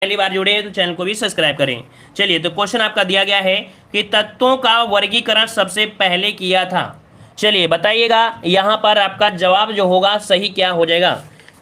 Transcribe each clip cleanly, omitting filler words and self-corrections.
पहली बार जुड़े हैं तो चैनल को भी सब्सक्राइब करें। चलिए, तो क्वेश्चन आपका दिया गया है कि तत्वों का वर्गीकरण सबसे पहले किया था। चलिए बताइएगा, यहाँ पर आपका जवाब जो होगा सही क्या हो जाएगा।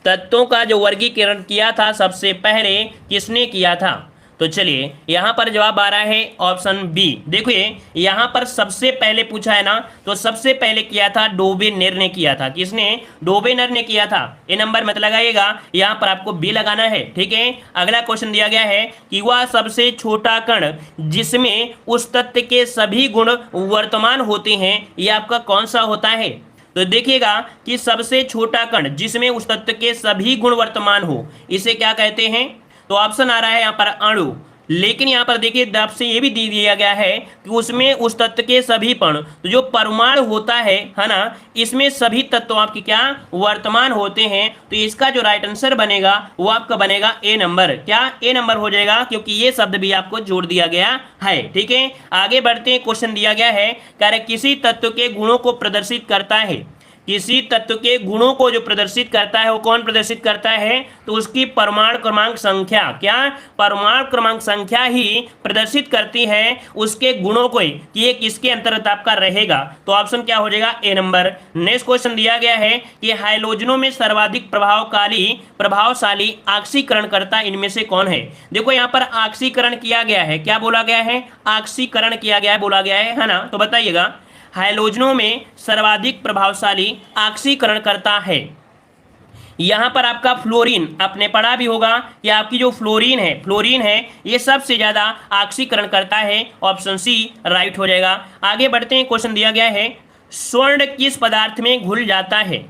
तत्वों का जो वर्गीकरण किया था सबसे पहले किसने किया था? तो चलिए यहाँ पर जवाब आ रहा है ऑप्शन बी। देखिए यहाँ पर सबसे पहले पूछा है ना, तो सबसे पहले किया था डोबेनेर ने किया था। किसने? डोबेनेर ने किया था। ये नंबर मत लगाइएगा, यहाँ पर आपको बी लगाना है। ठीक है, अगला क्वेश्चन दिया गया है कि वह सबसे छोटा कण जिसमें उस तत्व के सभी गुण वर्तमान होते हैं, ये आपका कौन सा होता है? तो देखिएगा कि सबसे छोटा कण जिसमें उस तत्व के सभी गुण वर्तमान हो, इसे क्या कहते हैं? तो ऑप्शन आ रहा है यहाँ पर अणु। लेकिन यहाँ पर देखिए आपसे ये भी दे दिया गया है कि उसमें उस तत्व के सभी पण, तो जो परमाणु होता है ना, इसमें सभी तत्व आपके क्या वर्तमान होते हैं। तो इसका जो राइट आंसर बनेगा वो आपका बनेगा ए नंबर। क्या ए नंबर हो जाएगा? क्योंकि ये शब्द भी आपको जोड़ दिया गया है। ठीक है, आगे बढ़ते हैं। क्वेश्चन दिया गया है, कार्य किसी तत्व के गुणों को प्रदर्शित करता है। किसी तत्व के गुणों को जो प्रदर्शित करता है वो कौन प्रदर्शित करता है? तो उसकी परमाणु क्रमांक संख्या। क्या? परमाणु क्रमांक संख्या ही प्रदर्शित करती है उसके गुणों को कि ये किसके अंतर्गत आपका रहेगा। तो ऑप्शन क्या हो जाएगा? ए नंबर। नेक्स्ट क्वेश्चन दिया गया है कि हाइलोजनों में सर्वाधिक प्रभावशाली ऑक्सीकरणकर्ता इनमें से कौन है? देखो यहाँ पर ऑक्सीकरण किया गया है। क्या बोला गया है? ऑक्सीकरण किया गया है बोला गया है ना। तो बताइएगा, हाइलोजनों में सर्वाधिक प्रभावशाली ऑक्सीकरणकर्ता है। यहां पर आपका फ्लोरीन, आपने पढ़ा भी होगा कि आपकी जो फ्लोरीन है ये सबसे ज्यादा ऑक्सीकरण करता है। ऑप्शन सी राइट हो जाएगा। आगे बढ़ते हैं। क्वेश्चन दिया गया है, स्वर्ण किस पदार्थ में घुल जाता है?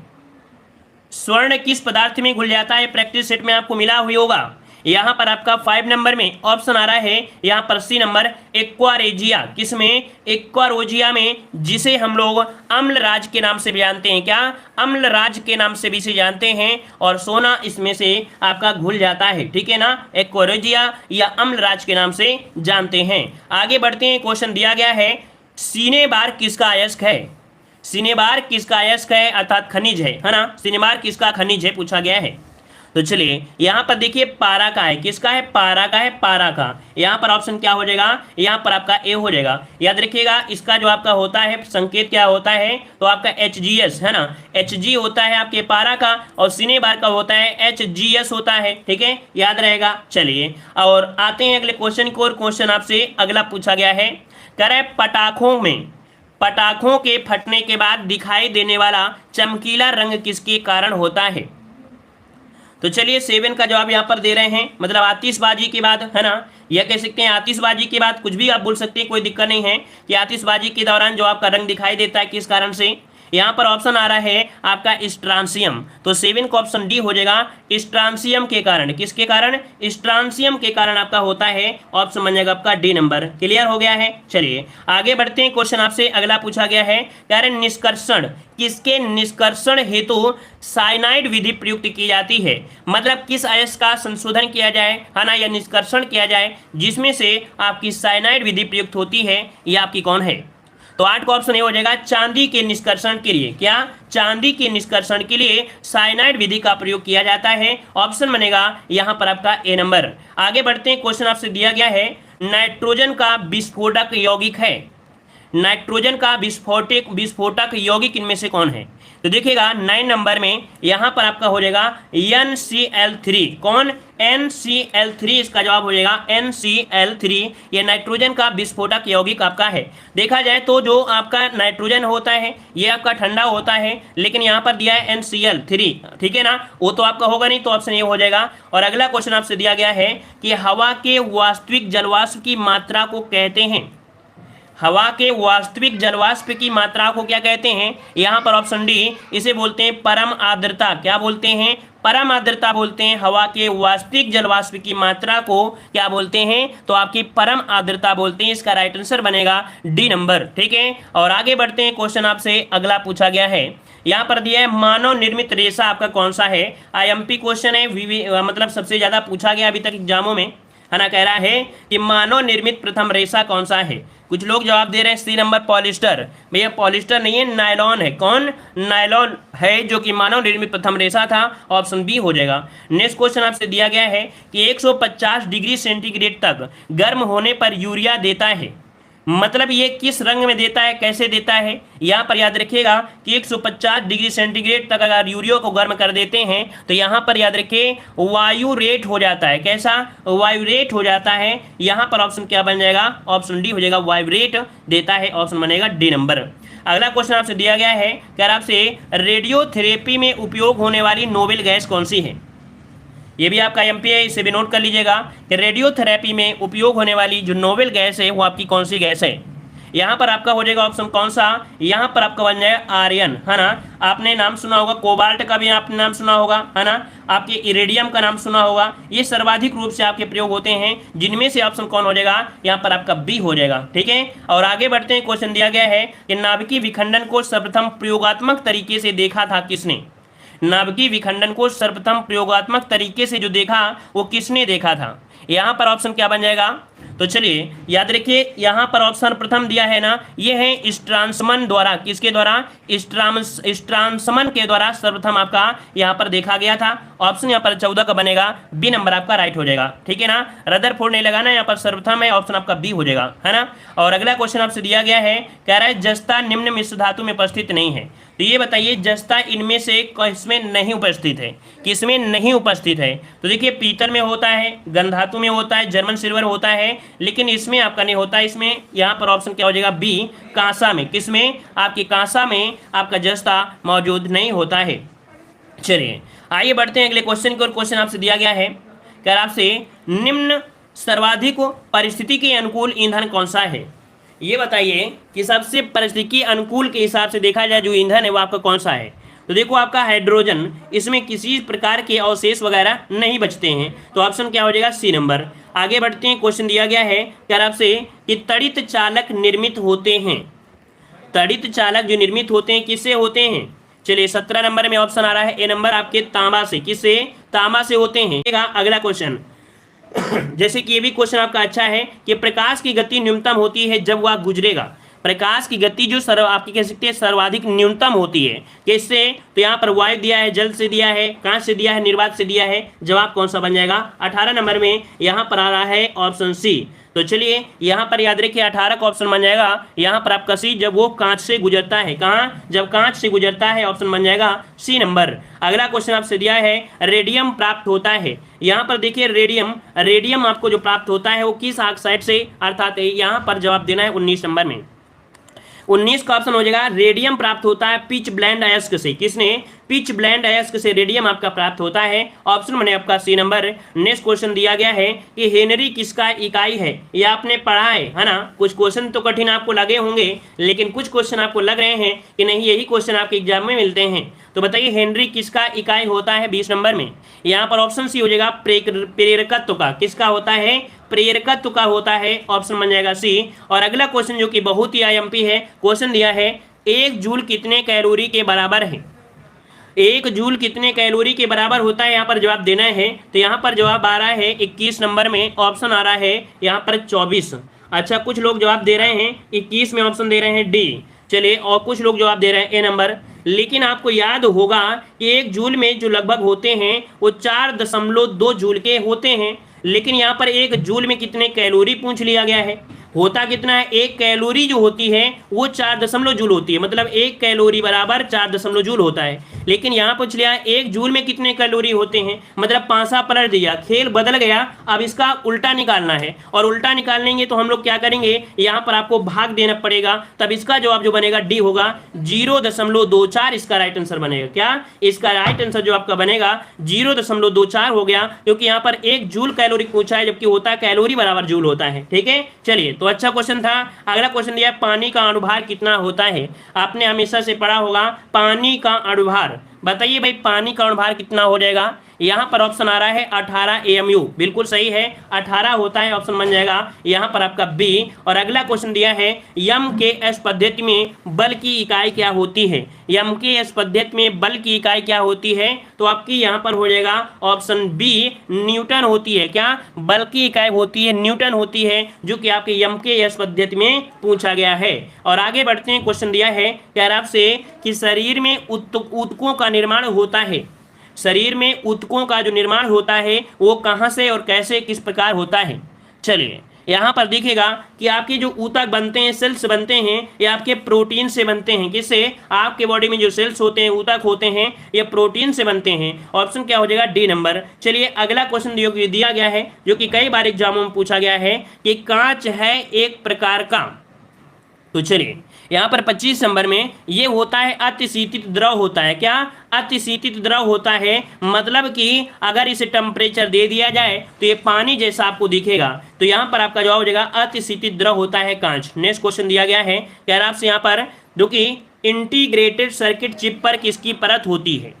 स्वर्ण किस पदार्थ में घुल जाता है? प्रैक्टिस सेट में आपको मिला हुआ होगा। यहाँ पर आपका 5 नंबर में ऑप्शन आ रहा है यहाँ पर सी नंबर, एक्वारेजिया। किसमें? एक्वारोजिया में, जिसे हम लोग अम्लराज के नाम से भी जानते हैं। क्या? अम्लराज के नाम से भी इसे जानते हैं। और सोना इसमें से आपका घुल जाता है। ठीक है ना, एक्वारोजिया या अम्लराज के नाम से जानते हैं। आगे बढ़ते हैं। क्वेश्चन दिया गया है, सिनेबार किसका अयस्क है? सिनेबार किसका अयस्क है अर्थात खनिज है ना। सिनेबार किसका खनिज है पूछा गया है। तो चलिए यहाँ पर देखिए पारा का है। किसका है? पारा का है। पारा का यहाँ पर ऑप्शन क्या हो जाएगा? यहाँ पर आपका ए हो जाएगा। याद रखिएगा, इसका जो आपका होता है संकेत क्या होता है? तो आपका HGS है ना। HG होता है आपके पारा का, और सिनेबार का होता है HGS होता है। ठीक है, याद रहेगा। चलिए और आते हैं अगले क्वेश्चन को। और क्वेश्चन आपसे अगला पूछा गया है, कह रहे पटाखों के फटने के बाद दिखाई देने वाला चमकीला रंग किसके कारण होता है? तो चलिए 7 का जवाब यहाँ पर दे रहे हैं, मतलब आतिशबाजी के बाद है ना, यह कह सकते हैं आतिशबाजी के बाद, कुछ भी आप बोल सकते हैं, कोई दिक्कत नहीं है। कि आतिशबाजी के दौरान जो आपका रंग दिखाई देता है किस कारण से? यहाँ पर ऑप्शन आ रहा है आपका स्ट्रांसियम। तो 7 का ऑप्शन डी हो जाएगा, स्ट्रांसियम के कारण। किसके कारण? स्ट्रांसियम के कारण आपका होता है। ऑप्शन बन जाएगा आपका डी नंबर। क्लियर हो गया है। चलिए आगे बढ़ते हैं। क्वेश्चन आपसे अगला पूछा गया है, कारण निष्कर्षण, किसके निष्कर्षण हेतु साइनाइड विधि प्रयुक्त की जाती है? मतलब किस अयस्क का संशोधन किया जाए है ना, या निष्कर्षण किया जाए जिसमें से आपकी साइनाइड विधि प्रयुक्त होती है, यह आपकी कौन है? तो 8 का ऑप्शन ये हो जाएगा, चांदी के निष्कर्षण के लिए। क्या? चांदी के निष्कर्षण के लिए साइनाइड विधि का प्रयोग किया जाता है। ऑप्शन बनेगा यहाँ पर आपका ए नंबर। आगे बढ़ते हैं। क्वेश्चन आपसे दिया गया है, नाइट्रोजन का विस्फोटक यौगिक है। नाइट्रोजन का विस्फोटक यौगिक इनमें से कौन है? तो देखिएगा 9 नंबर में यहाँ पर आपका हो जाएगा NCl3। कौन? NCl3 इसका जवाब हो जाएगा। NCl3 ये नाइट्रोजन का विस्फोटक यौगिक आपका है। देखा जाए तो जो आपका नाइट्रोजन होता है ये आपका ठंडा होता है, लेकिन यहाँ पर दिया है NCl3। ठीक है ना, वो तो आपका होगा नहीं, तो ऑप्शन ये हो जाएगा। और अगला क्वेश्चन आपसे दिया गया है कि हवा के वास्तविक जलवाष्प की मात्रा को कहते हैं। हवा के वास्तविक जलवाष्प की मात्रा को क्या कहते हैं? यहाँ पर ऑप्शन डी, इसे बोलते हैं परम आर्द्रता। क्या बोलते हैं? परम आर्द्रता बोलते हैं। हवा के वास्तविक जलवाष्प की मात्रा को क्या बोलते हैं? तो आपकी परम आर्द्रता बोलते हैं। इसका राइट आंसर बनेगा डी नंबर। ठीक है, और आगे बढ़ते हैं। क्वेश्चन आपसे अगला पूछा गया है, यहाँ पर दिया है मानव निर्मित रेशा आपका कौन सा है? IMP क्वेश्चन है, मतलब सबसे ज्यादा पूछा गया अभी तक एग्जामों में। है ना। कह रहा है कि मानव निर्मित प्रथम रेशा कौन सा है। कुछ लोग जवाब दे रहे हैं सी नंबर पॉलिस्टर। भैया पॉलिस्टर नहीं है, नायलॉन है। कौन? नायलॉन है, जो कि मानव निर्मित प्रथम रेशा था। ऑप्शन बी हो जाएगा। नेक्स्ट क्वेश्चन आपसे दिया गया है कि 150 डिग्री सेंटीग्रेड तक गर्म होने पर यूरिया देता है, मतलब ये किस रंग में देता है, कैसे देता है। यहाँ पर याद रखिएगा कि 150 डिग्री सेंटीग्रेड तक अगर यूरिया को गर्म कर देते हैं तो यहाँ पर याद रखिए वायु रेट हो जाता है। कैसा? वायु रेट हो जाता है। यहाँ पर ऑप्शन क्या बन जाएगा? ऑप्शन डी हो जाएगा, वायु रेट देता है। ऑप्शन बनेगा डी नंबर। अगला क्वेश्चन आपसे दिया गया है, क्या आपसे रेडियोथेरेपी में उपयोग होने वाली नोबेल गैस कौन सी है। ये भी आपका एमपी है, इसे भी नोट कर लीजिएगा कि रेडियोथेरेपी में उपयोग होने वाली जो नोबेल गैस है वो आपकी कौन सी गैस है। यहाँ पर आपका हो जाएगा ऑप्शन कौन सा, यहाँ पर आपका बन जाएगा आर्यन, है ना। आपने नाम सुना होगा, कोबाल्ट का भी आपने नाम सुना होगा, है ना। आपके इरेडियम का नाम सुना होगा। ये सर्वाधिक रूप से आपके प्रयोग होते हैं, जिनमें से ऑप्शन कौन हो जाएगा? यहाँ पर आपका बी हो जाएगा। ठीक है, और आगे बढ़ते हैं। क्वेश्चन दिया गया है कि नाभिकीय विखंडन को सर्वप्रथम प्रयोगात्मक तरीके से देखा था किसने। नाभिकीय विखंडन को सर्वप्रथम प्रयोगात्मक तरीके से जो देखा वो किसने देखा था। यहाँ पर ऑप्शन क्या बन जाएगा? तो चलिए याद रखिए, यहाँ पर ऑप्शन प्रथम दिया है ना, ये है स्ट्रांसमन द्वारा। किसके द्वारा? स्ट्रांसमन के द्वारा सर्वप्रथम आपका यहाँ पर देखा गया था। ऑप्शन यहाँ पर 14 का बनेगा, बी नंबर आपका राइट हो जाएगा। ठीक है ना, रदरफोर्ड नहीं लगाना, यहाँ पर सर्वप्रथम है, ऑप्शन आपका बी हो जाएगा, है ना। और अगला क्वेश्चन आपसे दिया गया है, कह रहा है जस्ता निम्न मिश्र धातु में उपस्थित नहीं है। तो ये बताइए जस्ता इनमें से किसमें नहीं उपस्थित है, किसमें नहीं उपस्थित है। तो देखिए पीतल में होता है, गंधातु में होता है, जर्मन सिल्वर होता है, लेकिन इसमें आपका नहीं होता। इसमें यहाँ पर ऑप्शन क्या हो जाएगा? बी, कांसा में। किसमें? आपकी कांसा में आपका जस्ता मौजूद नहीं होता है। चलिए आइए बढ़ते हैं अगले क्वेश्चन की ओर। क्वेश्चन आपसे दिया गया है, क्या आपसे निम्न सर्वाधिक परिस्थिति के अनुकूल ईंधन कौन सा है। ये बताइए कि सबसे परिस्थिति अनुकूल के हिसाब से देखा जाए जो ईंधन है वो आपका कौन सा है। तो देखो आपका हाइड्रोजन, इसमें किसी प्रकार के अवशेष वगैरह नहीं बचते हैं, तो ऑप्शन क्या हो जाएगा? C number. आगे बढ़ते हैं। क्वेश्चन दिया गया है क्या आपसे कि तड़ित चालक निर्मित होते हैं। तड़ित चालक जो निर्मित होते हैं किससे होते हैं। चलिए 17 नंबर में ऑप्शन आ रहा है ए नंबर आपके तांबा से। किससे? तांबा से होते हैं। अगला क्वेश्चन जैसे कि ये भी क्वेश्चन आपका अच्छा है कि प्रकाश की गति न्यूनतम होती है जब वह गुजरेगा। प्रकाश की गति जो आपकी कह सकते हैं सर्वाधिक न्यूनतम होती है, किससे? तो यहाँ पर वायु दिया है, जल से दिया है, कांच से दिया है, निर्वात से दिया है। जवाब कौन सा बन जाएगा? 18 नंबर में यहाँ पर आ रहा है ऑप्शन सी। तो चलिए यहाँ पर याद रखिए 18 का ऑप्शन बन जाएगा यहाँ पर आपका सी, जब वो कांच से गुजरता है। कहाँ? जब कांच से गुजरता है, ऑप्शन बन जाएगा सी नंबर। अगला क्वेश्चन आपसे दिया है रेडियम प्राप्त होता है। यहाँ पर देखिए रेडियम आपको जो प्राप्त होता है वो किस ऑक्साइड से, अर्थात यहाँ पर जवाब देना है 19 नंबर में। 19 का ऑप्शन हो जाएगा रेडियम प्राप्त होता है पिच ब्लेंड अयस्क से। किसने? पिच ब्लेंड अयस्क से रेडियम आपका प्राप्त होता है। ऑप्शन बने आपका सी नंबर। नेक्स्ट क्वेश्चन दिया गया है कि हेनरी किसका इकाई है। ये आपने पढ़ा है ना। कुछ क्वेश्चन तो कठिन आपको लगे होंगे, लेकिन कुछ क्वेश्चन आपको लग रहे हैं कि नहीं यही क्वेश्चन आपके एग्जाम में मिलते हैं। तो बताइए हेनरी किसका इकाई होता है 20 नंबर में। यहाँ पर ऑप्शन सी हो जाएगा प्रेरकत्व का। किसका होता है? प्रेरकत्व का होता है। ऑप्शन बन जाएगा सी। और अगला क्वेश्चन जो कि बहुत ही आईएमपी है, क्वेश्चन दिया है 1 जूल कितने कैलोरी के बराबर है। 1 जूल कितने कैलोरी के बराबर होता है, यहाँ पर जवाब देना है। तो यहाँ पर जवाब आ रहा है 21 नंबर में, ऑप्शन आ रहा है यहाँ पर 24। अच्छा, कुछ लोग जवाब दे रहे हैं 21 में, ऑप्शन दे रहे हैं डी। चलिए, और कुछ लोग जवाब दे रहे हैं ए नंबर। लेकिन आपको याद होगा कि 1 जूल में जो लगभग होते हैं वो 4.2 जूल के होते हैं, लेकिन यहाँ पर 1 जूल में कितने कैलोरी पूछ लिया गया है। होता कितना है? 1 कैलोरी जो होती है वो 4 जूल होती है, मतलब 1 कैलोरी बराबर 4 जूल होता है। लेकिन यहाँ पूछ लिया 1 जूल में कितने कैलोरी होते हैं, मतलब पांसा पलट दिया, खेल बदल गया। अब इसका उल्टा निकालना है, और उल्टा निकालेंगे तो हम लोग क्या करेंगे, यहाँ पर आपको भाग देना पड़ेगा। तब इसका जवाब जो बनेगा डी होगा 0.24। इसका राइट आंसर बनेगा क्या? इसका राइट आंसर जो आपका बनेगा 0.24 हो गया, क्योंकि यहाँ पर 1 जूल कैलोरी पूछा है, जबकि होता है कैलोरी बराबर जूल होता है। ठीक है, चलिए, तो अच्छा क्वेश्चन था। अगला क्वेश्चन दिया है पानी का अणुभार कितना होता है। आपने हमेशा से पढ़ा होगा पानी का अणुभार। बताइए भाई पानी का अणुभार कितना हो जाएगा। यहाँ पर ऑप्शन आ रहा है 18 AMU, बिल्कुल सही है, 18 होता है, ऑप्शन बन जाएगा यहाँ पर आपका बी। और अगला क्वेश्चन दिया है MKS पद्धति में बल की इकाई क्या होती है। MKS पद्धति में बल की इकाई क्या होती है, तो आपकी यहाँ पर हो जाएगा ऑप्शन बी, न्यूटन होती है। क्या बल की इकाई होती है, न्यूटन होती है, जो कि आपके MKS पद्धति में पूछा गया है। और आगे बढ़ते हैं, क्वेश्चन दिया है यार आपसे कि शरीर में ऊतकों का निर्माण होता है। शरीर में ऊतकों का जो निर्माण होता है वो कहाँ से और कैसे किस प्रकार होता है। चलिए यहाँ पर दिखेगा कि आपके जो ऊतक बनते हैं, सेल्स बनते हैं, ये आपके प्रोटीन से बनते हैं। किससे? आपके बॉडी में जो सेल्स होते हैं, ऊतक होते हैं, ये प्रोटीन से बनते हैं। ऑप्शन क्या हो जाएगा? D number. चलिए अगला क्वेश्चन दिया गया है जो कि कई बार एग्जामों में पूछा गया है कि कांच है एक प्रकार का। तो चलिए यहाँ पर 25 नंबर में ये होता है अतिशीतित द्रव होता है। क्या? अतिशीतित द्रव होता है, मतलब कि अगर इसे टेम्परेचर दे दिया जाए तो ये पानी जैसा आपको दिखेगा। तो यहाँ पर आपका जवाब हो जाएगा अतिशीतित द्रव होता है कांच। नेक्स्ट क्वेश्चन दिया गया है यार आपसे यहाँ पर, जो कि इंटीग्रेटेड सर्किट चिप पर किसकी परत होती है।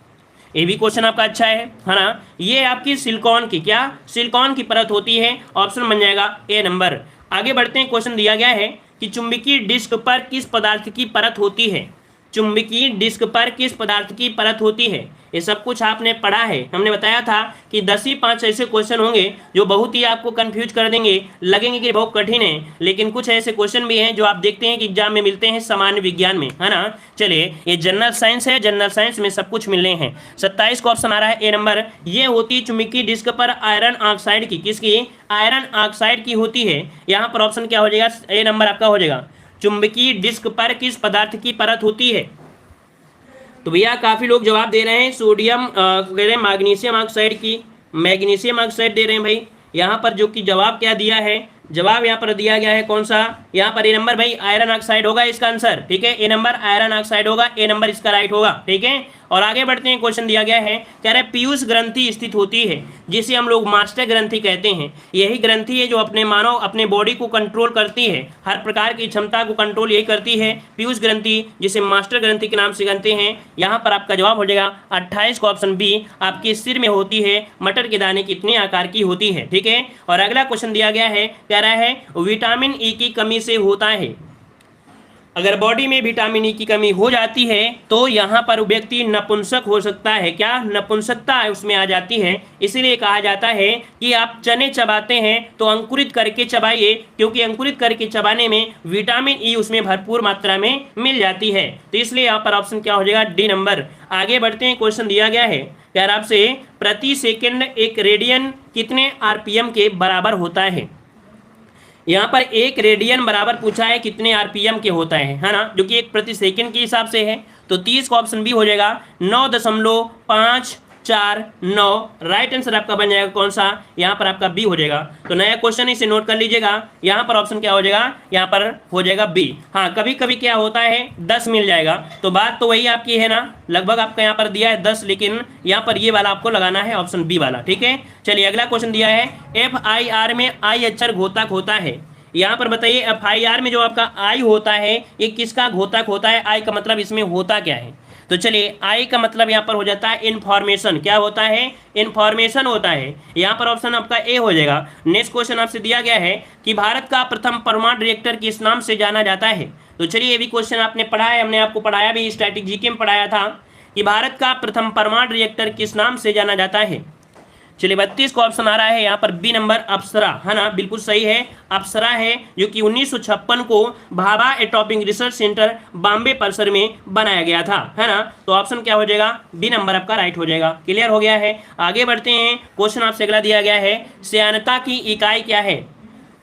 ये भी क्वेश्चन आपका अच्छा है ना। ये आपकी सिलिकॉन की, क्या सिलिकॉन की परत होती है, ऑप्शन बन जाएगा ए नंबर। आगे बढ़ते हैं, क्वेश्चन दिया गया है कि चुंबकीय डिस्क पर किस पदार्थ की परत होती है। चुंबकीय डिस्क पर किस पदार्थ की परत होती है, ये सब कुछ आपने पढ़ा है। हमने बताया था कि 10 ही 5 ऐसे क्वेश्चन होंगे जो बहुत ही आपको कंफ्यूज कर देंगे, लगेंगे कि बहुत कठिन है, लेकिन कुछ ऐसे क्वेश्चन भी हैं जो आप देखते हैं कि एग्जाम में मिलते हैं सामान्य विज्ञान में, है ना। चलिए ये जनरल साइंस है, जनरल साइंस में सब कुछ मिलने हैं। 27 का ऑप्शन आ रहा है ए नंबर। ये होती चुंबकीय डिस्क पर आयरन ऑक्साइड की, किसकी? आयरन ऑक्साइड की होती है। यहाँ पर ऑप्शन क्या हो जाएगा? ए नंबर आपका हो जाएगा। चुंबकीय डिस्क पर किस पदार्थ की परत होती है? तो भैया काफी लोग जवाब दे रहे हैं सोडियम कह रहे हैं मैग्नीशियम ऑक्साइड की, मैग्नीशियम ऑक्साइड दे रहे हैं भाई। यहाँ पर जो कि जवाब क्या दिया है, जवाब यहाँ पर दिया गया है कौन सा? यहाँ पर ए नंबर भाई, आयरन ऑक्साइड होगा इसका आंसर। ठीक है, ए नंबर आयरन ऑक्साइड होगा, ए नंबर इसका राइट होगा। ठीक है, और आगे बढ़ते हैं, क्वेश्चन दिया गया है, कह रहे पीयूष ग्रंथि स्थित होती है, जिसे हम लोग मास्टर ग्रंथि कहते हैं। यही ग्रंथि है जो अपने मानव अपने बॉडी को कंट्रोल करती है, हर प्रकार की क्षमता को कंट्रोल यही करती है, पीयूष ग्रंथि, जिसे मास्टर ग्रंथि के नाम से जानते हैं। यहाँ पर आपका जवाब हो जाएगा 28 का ऑप्शन बी, आपके सिर में होती है, मटर के दाने कितने आकार की होती है। ठीक है, और अगला क्वेश्चन दिया गया है, कह रहा है विटामिन ई की कमी से होता है। अगर बॉडी में विटामिन ई की कमी हो जाती है तो यहाँ पर व्यक्ति नपुंसक हो सकता है। क्या? नपुंसकता उसमें आ जाती है। इसीलिए कहा जाता है कि आप चने चबाते हैं तो अंकुरित करके चबाइए, क्योंकि अंकुरित करके चबाने में विटामिन ई उसमें भरपूर मात्रा में मिल जाती है। तो इसलिए यहाँ पर ऑप्शन क्या हो जाएगा? D number. आगे बढ़ते हैं, क्वेश्चन दिया गया है यार आपसे, प्रति सेकेंड एक रेडियन कितने आरपीएम के बराबर होता है। यहाँ पर एक रेडियन बराबर पूछा है कितने आरपीएम के होता है ना, जो कि एक प्रति सेकंड के हिसाब से है। तो 30 का ऑप्शन बी हो जाएगा 9.549। राइट आंसर आपका बन जाएगा कौन सा? यहाँ पर आपका बी हो जाएगा। तो नया क्वेश्चन इसे नोट कर लीजिएगा। यहाँ पर ऑप्शन क्या हो जाएगा? यहाँ पर हो जाएगा बी। हाँ, कभी कभी क्या होता है 10 मिल जाएगा, तो बात तो वही आपकी है ना, लगभग आपका यहाँ पर दिया है 10, लेकिन यहाँ पर ये वाला आपको लगाना है ऑप्शन बी वाला। ठीक है, चलिए अगला क्वेश्चन दिया है, FIR में आई अक्षर घोतक होता है। यहाँ पर बताइए FIR में जो आपका आई होता है ये किसका घोतक होता है? आई का मतलब इसमें होता क्या है? तो चलिए आई का मतलब यहाँ पर हो जाता है इन्फॉर्मेशन। क्या होता है? इन्फॉर्मेशन होता है। यहाँ पर ऑप्शन आपका ए हो जाएगा। नेक्स्ट क्वेश्चन आपसे दिया गया है कि भारत का प्रथम परमाणु रिएक्टर किस नाम से जाना जाता है। तो चलिए ये भी क्वेश्चन आपने पढ़ा है, हमने आपको पढ़ाया भी, स्टैटिक जीके में पढ़ाया था कि भारत का प्रथम परमाणु रिएक्टर किस नाम से जाना जाता है। चलिए 32 का ऑप्शन आ रहा है यहाँ पर बी नंबर, अप्सरा, है ना, बिल्कुल सही है, अप्सरा है, जो कि 1956 को Bhabha atomic research centre Bombay परिसर में बनाया गया था, है ना। तो ऑप्शन क्या हो जाएगा? डी नंबर आपका राइट हो जाएगा। क्लियर हो गया है। आगे बढ़ते हैं, क्वेश्चन आपसे अगला दिया गया है, श्यानता की इकाई क्या है।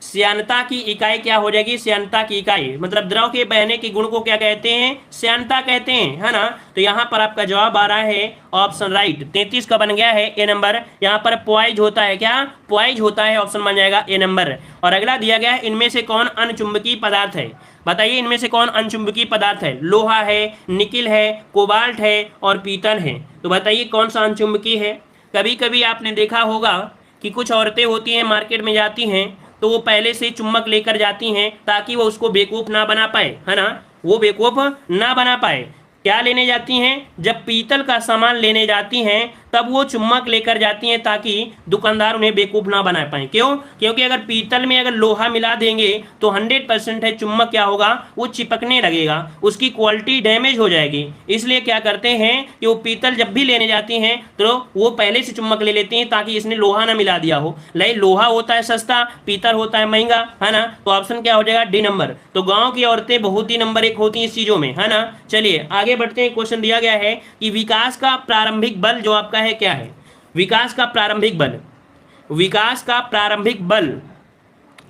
श्यानता की इकाई क्या हो जाएगी? श्यानता की इकाई मतलब द्रव के बहने के गुण को क्या कहते हैं? श्यानता कहते हैं, है ना। तो यहाँ पर आपका जवाब आ रहा है ऑप्शन राइट। 33 का बन गया है ए नंबर। यहाँ पर पॉइज होता है। क्या? पॉइज होता है, ऑप्शन बन जाएगा ए नंबर। और अगला दिया गया है, इनमें से कौन अनचुंबकीय पदार्थ है। बताइए इनमें से कौन अनचुंबकीय पदार्थ है? लोहा है, निकिल है, कोबाल्ट है और पीतल है। तो बताइए कौन सा अनचुंबकीय है। कभी कभी आपने देखा होगा कि कुछ औरतें होती हैं, मार्केट में जाती हैं तो वो पहले से चुम्बक लेकर जाती हैं ताकि वो उसको बेवकूफ़ ना बना पाए, है ना, वो बेवकूफ़ ना बना पाए। क्या लेने जाती हैं? जब पीतल का सामान लेने जाती हैं तब वो चुम्बक लेकर जाती हैं ताकि दुकानदार उन्हें बेवकूफ ना बना पाए। क्यों? क्योंकि अगर पीतल में अगर लोहा मिला देंगे तो 100% है चुम्बक क्या होगा, वो चिपकने लगेगा, उसकी क्वालिटी डैमेज हो जाएगी। इसलिए क्या करते हैं कि वो पीतल जब भी लेने जाती हैं तो वो पहले से चुम्बक ले लेती हैं ताकि इसने लोहा ना मिला दिया हो। लेकिन लोहा होता है सस्ता, पीतल होता है महंगा, है ना। तो ऑप्शन क्या हो जाएगा, डी नंबर। तो गांव की औरतें बहुत ही नंबर 1 होती हैं इस चीजों में, है ना। चलिए आगे बढ़ते हैं। क्वेश्चन दिया गया है कि विकास का प्रारंभिक बल जो आपका है क्या है। विकास का प्रारंभिक बल, विकास का प्रारंभिक बल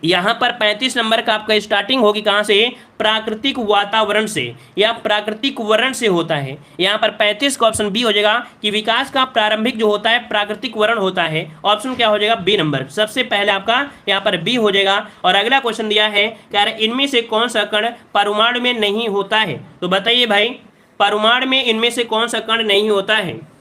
यहां पर 35 नंबर का आपका स्टार्टिंग होगी कहां से, प्राकृतिक वातावरण से या प्राकृतिक वरण से होता है। यहां पर 35 का ऑप्शन बी हो जाएगा कि विकास का प्रारंभिक जो होता है प्राकृतिक वरण होता है। ऑप्शन क्या हो जाएगा, बी नंबर। सबसे पहले आपका यहां पर बी हो जाएगा। और अगला क्वेश्चन दिया है क्या, इनमें से कौन सा कण परमाणु में नहीं होता है। तो बताइए भाई, परमाणु में इनमें से कौन सा कण नहीं होता है।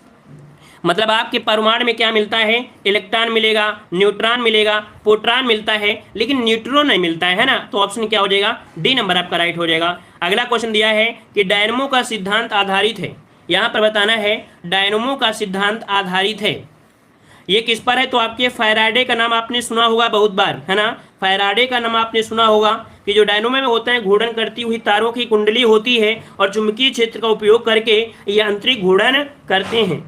मतलब आपके परमाणु में क्या मिलता है, इलेक्ट्रॉन मिलेगा, न्यूट्रॉन मिलेगा, प्रोटॉन मिलता है, लेकिन न्यूट्रॉन नहीं मिलता है ना। तो ऑप्शन क्या हो जाएगा, डी नंबर आपका राइट हो जाएगा। अगला क्वेश्चन दिया है कि डायनमो का सिद्धांत आधारित है। यहाँ पर बताना है डायनमो का सिद्धांत आधारित है, ये किस पर है। तो आपके फैराडे का नाम आपने सुना होगा बहुत बार, है ना। फैराडे का नाम आपने सुना होगा कि जो डायनमो में होता है घूर्णन करती हुई तारों की कुंडली होती है और चुंबकीय क्षेत्र का उपयोग करके ये आंतरिक घूर्णन करते हैं।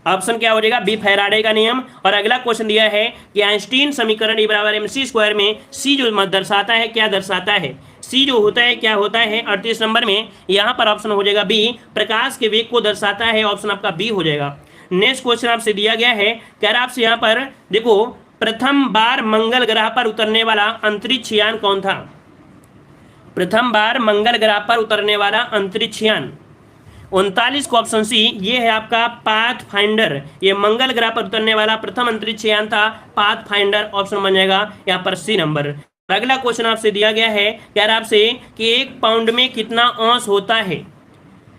ऑप्शन क्या हो जाएगा, बी फैराडे का नियम। और अगला क्वेश्चन दिया है कि आइंस्टीन समीकरण E बराबर mc स्क्वायर में सी जो दर्शाता है क्या दर्शाता है। सी जो होता है क्या होता है 38 नंबर में। यहाँ पर ऑप्शन हो जाएगा बी, प्रकाश के वेग को दर्शाता है। ऑप्शन आपका बी हो जाएगा। नेक्स्ट क्वेश्चन आपसे दिया गया है, कह रहा आपसे यहाँ पर देखो, प्रथम बार मंगल ग्रह पर उतरने वाला अंतरिक्ष यान कौन था। प्रथम बार मंगल ग्रह पर उतरने वाला अंतरिक्ष यान 39 को ऑप्शन सी, ये है आपका पाथ फाइंडर। ये मंगल ग्रह पर उतरने वाला प्रथम अंतरिक्ष यान था पाथ फाइंडर। ऑप्शन बन जाएगा यहाँ पर सी नंबर। अगला क्वेश्चन आपसे दिया गया है, कह रहा आपसे कि 1 पाउंड में कितना औंस होता है।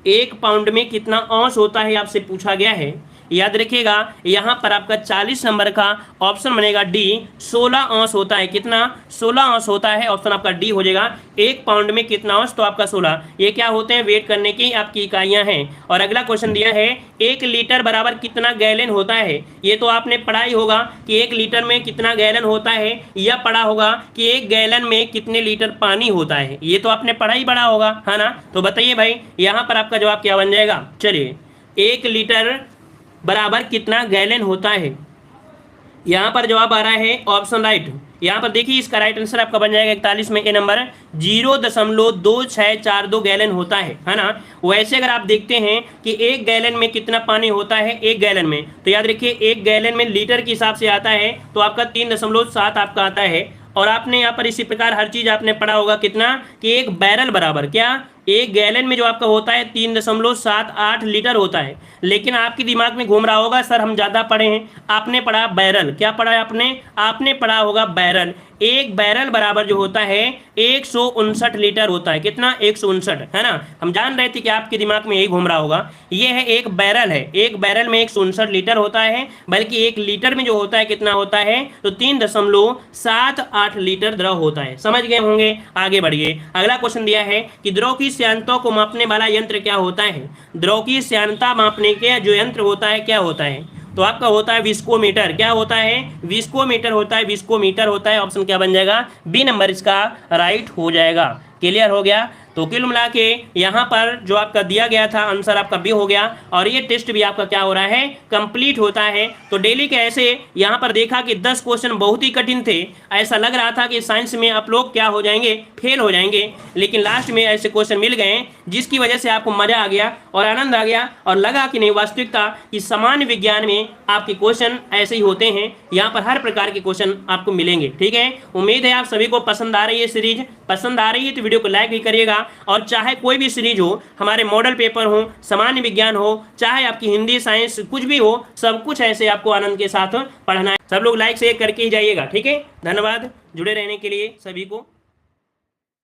1 पाउंड में कितना औंस होता है आपसे पूछा गया है। याद रखिएगा यहाँ पर आपका 40 नंबर का ऑप्शन बनेगा डी, 16 औंस होता है। कितना, 16 औंस होता है। ऑप्शन आपका डी हो जाएगा। 1 पाउंड में कितना औंस, तो आपका 16। ये क्या होते हैं, वेट करने की आपकी इकाइयां हैं। और अगला क्वेश्चन दिया है 1 लीटर बराबर कितना गैलन होता है। ये तो आपने पढ़ा ही होगा कि 1 लीटर में कितना गैलन होता है, या पढ़ा होगा कि 1 गैलन में कितने लीटर पानी होता है। ये तो आपने पढ़ा ही पढ़ा होगा, है ना। तो बताइए भाई यहाँ पर आपका जवाब क्या बन जाएगा। चलिए 1 लीटर बराबर कितना गैलन होता है। यहाँ पर जवाब आ रहा है ऑप्शन राइट। यहाँ पर देखिए इसका राइट आंसर आपका बन जाएगा 41 में ए नंबर 0.2642 गैलन होता है ना। वैसे अगर आप देखते हैं कि 1 गैलन में कितना पानी होता है 1 गैलन में, तो याद रखिए 1 गैलन में लीटर के हिसाब से आता है, तो आपका 3.7 आपका आता है। और आपने यहाँ पर इसी प्रकार हर चीज आपने पढ़ा होगा कितना, कि 1 बैरल बराबर क्या, 1 गैलन में जो आपका होता है 3.78 लीटर होता है। लेकिन आपके दिमाग में घूम रहा होगा सर हम ज़्यादा पढ़े हैं, आपने पढ़ा बैरल। क्या पढ़ा है आपने पढ़ा होगा बैरल। 1 बैरल बराबर जो होता है 159 लीटर होता है। कितना, 159, है ना। हम जान रहे थे कि आपके दिमाग में यही घूम रहा होगा। ये है 1 बैरल है, 1 बैरल में 159 लीटर होता है, बल्कि 1 लीटर में जो होता है कितना होता है, तो 3.78 लीटर द्रव होता है। समझ गए होंगे, आगे बढ़िए। अगला क्वेश्चन दिया है कि द्रव की श्यानता को मापने वाला यंत्र क्या होता है। द्रव की श्यानता मापने के जो यंत्र होता है क्या होता है, तो आपका होता है विस्कोमीटर। क्या होता है, विस्कोमीटर होता है, विस्कोमीटर होता है। ऑप्शन क्या बन जाएगा, बी नंबर इसका राइट हो जाएगा। क्लियर हो गया। तो कुल मिला के यहाँ पर जो आपका दिया गया था आंसर आपका बी हो गया। और ये टेस्ट भी आपका क्या हो रहा है, कंप्लीट होता है। तो डेली के ऐसे यहाँ पर देखा कि 10 क्वेश्चन बहुत ही कठिन थे। ऐसा लग रहा था कि साइंस में आप लोग क्या हो जाएंगे, फेल हो जाएंगे, लेकिन लास्ट में ऐसे क्वेश्चन मिल गए जिसकी वजह से आपको मजा आ गया और आनंद आ गया और लगा कि नहीं वास्तविकता कि सामान्य विज्ञान में आपके क्वेश्चन ऐसे ही होते हैं। यहाँ पर हर प्रकार के क्वेश्चन आपको मिलेंगे। ठीक है, उम्मीद है आप सभी को पसंद आ रही है सीरीज। पसंद आ रही है तो वीडियो को लाइक भी करिएगा। और चाहे कोई भी सीरीज हो, हमारे मॉडल पेपर हो, सामान्य विज्ञान हो, चाहे आपकी हिंदी साइंस कुछ भी हो, सब कुछ ऐसे आपको आनंद के साथ पढ़ना है। सब लोग लाइक शेयर करके ही जाइएगा। ठीक है, धन्यवाद जुड़े रहने के लिए सभी को।